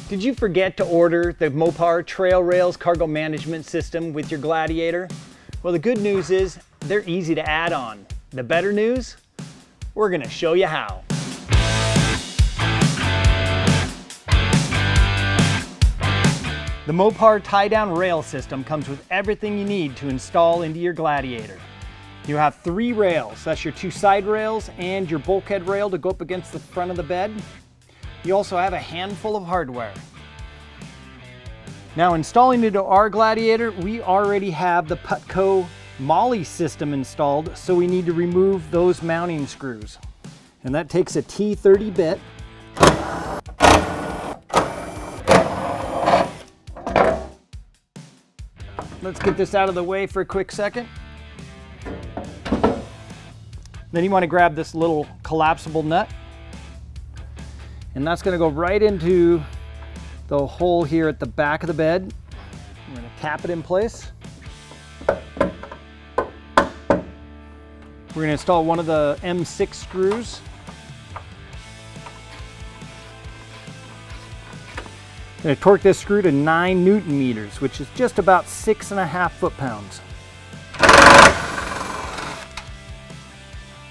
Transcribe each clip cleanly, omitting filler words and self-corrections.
Did you forget to order the Mopar Trail Rails Cargo Management System with your Gladiator? Well, the good news is they're easy to add on. The better news? We're gonna show you how. The Mopar tie-down rail system comes with everything you need to install into your Gladiator. You have 3 rails. That's your 2 side rails and your bulkhead rail to go up against the front of the bed. You also have a handful of hardware. Now, installing into our Gladiator, we already have the Putco Molly system installed, so we need to remove those mounting screws. And that takes a T30 bit. Let's get this out of the way for a quick second. Then you want to grab this little collapsible nut, and that's going to go right into the hole here at the back of the bed. I'm going to tap it in place. We're going to install one of the M6 screws. I'm going to torque this screw to 9 Newton meters, which is just about 6.5 foot-pounds.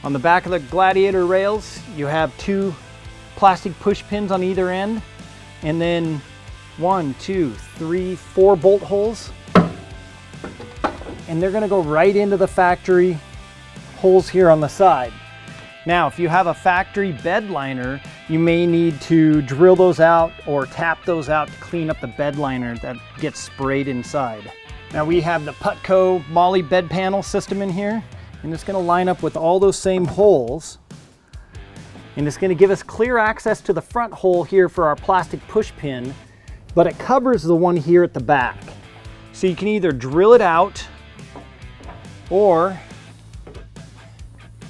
On the back of the Gladiator rails, you have 2 plastic push pins on either end, and then 1, 2, 3, 4 bolt holes. And they're gonna go right into the factory holes here on the side. Now, if you have a factory bed liner, you may need to drill those out or tap those out to clean up the bed liner that gets sprayed inside. Now, we have the Putco Molly bed panel system in here, and it's going to line up with all those same holes, and it's going to give us clear access to the front hole here for our plastic push pin, but it covers the one here at the back. So you can either drill it out, or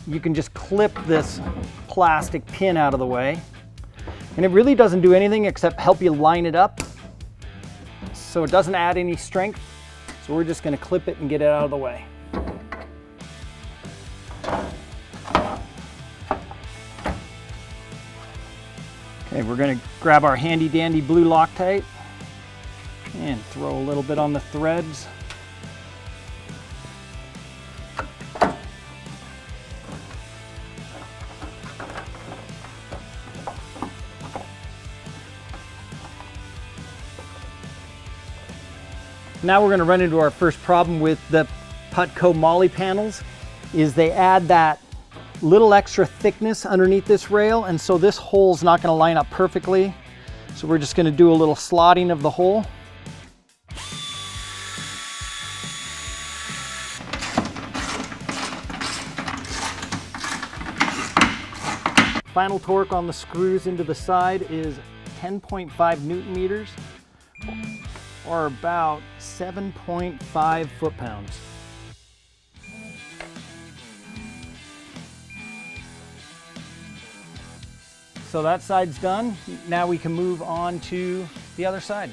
you can just clip this plastic pin out of the way, and it really doesn't do anything except help you line it up, so it doesn't add any strength. So we're just going to clip it and get it out of the way. Okay, we're going to grab our handy dandy blue Loctite and throw a little bit on the threads. Now we're going to run into our first problem with the Putco Molly panels, is they add that little extra thickness underneath this rail, and so this hole's not going to line up perfectly. So we're just going to do a little slotting of the hole. Final torque on the screws into the side is 10.5 Newton meters, or about 7.5 foot-pounds. So that side's done. Now we can move on to the other side.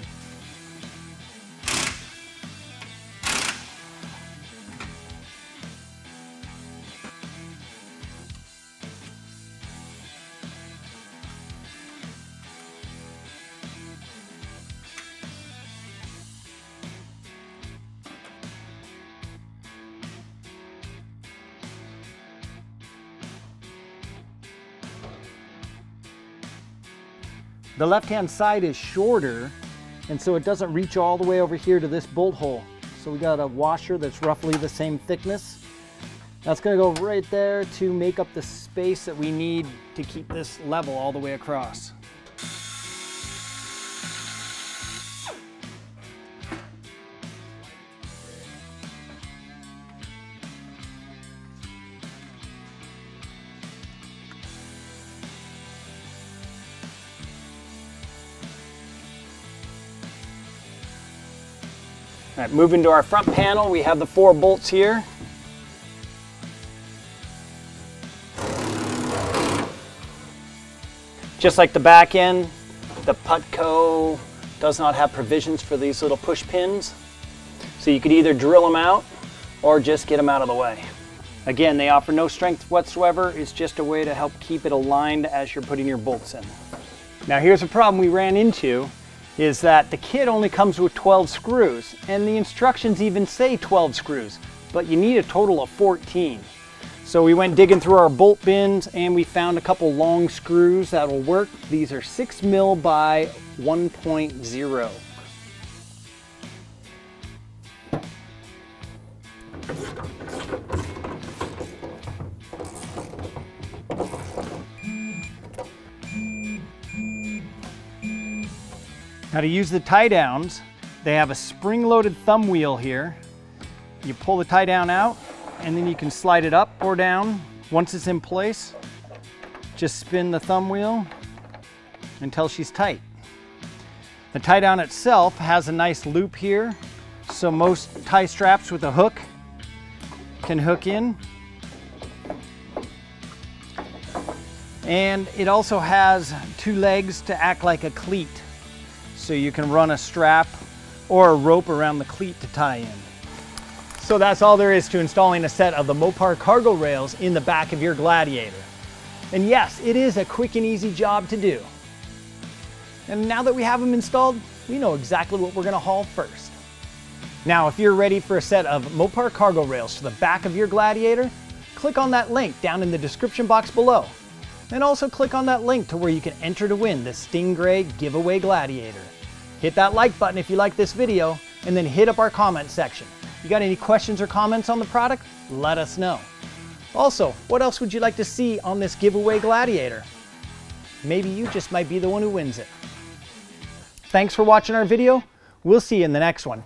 The left-hand side is shorter, and so it doesn't reach all the way over here to this bolt hole. So we got a washer that's roughly the same thickness. That's going to go right there to make up the space that we need to keep this level all the way across. All right, moving to our front panel, we have the 4 bolts here. Just like the back end, the Putco does not have provisions for these little push pins. So you could either drill them out or just get them out of the way. Again, they offer no strength whatsoever. It's just a way to help keep it aligned as you're putting your bolts in. Now here's a problem we ran into. is that the kit only comes with 12 screws, and the instructions even say 12 screws, but you need a total of 14. So we went digging through our bolt bins and we found a couple long screws that will work. These are 6 mil by 1.0. Now to use the tie downs, they have a spring-loaded thumb wheel here. You pull the tie down out and then you can slide it up or down. Once it's in place, just spin the thumb wheel until she's tight. The tie down itself has a nice loop here, so most tie straps with a hook can hook in. And it also has 2 legs to act like a cleat, so you can run a strap or a rope around the cleat to tie in. So that's all there is to installing a set of the Mopar cargo rails in the back of your Gladiator. And yes, it is a quick and easy job to do. And now that we have them installed, we know exactly what we're going to haul first. Now, if you're ready for a set of Mopar cargo rails for the back of your Gladiator, click on that link down in the description box below. And also click on that link to where you can enter to win the Sting Gray Giveaway Gladiator. Hit that like button if you like this video, and then hit up our comment section. You got any questions or comments on the product? Let us know. Also, what else would you like to see on this giveaway Gladiator? Maybe you just might be the one who wins it. Thanks for watching our video. We'll see you in the next one.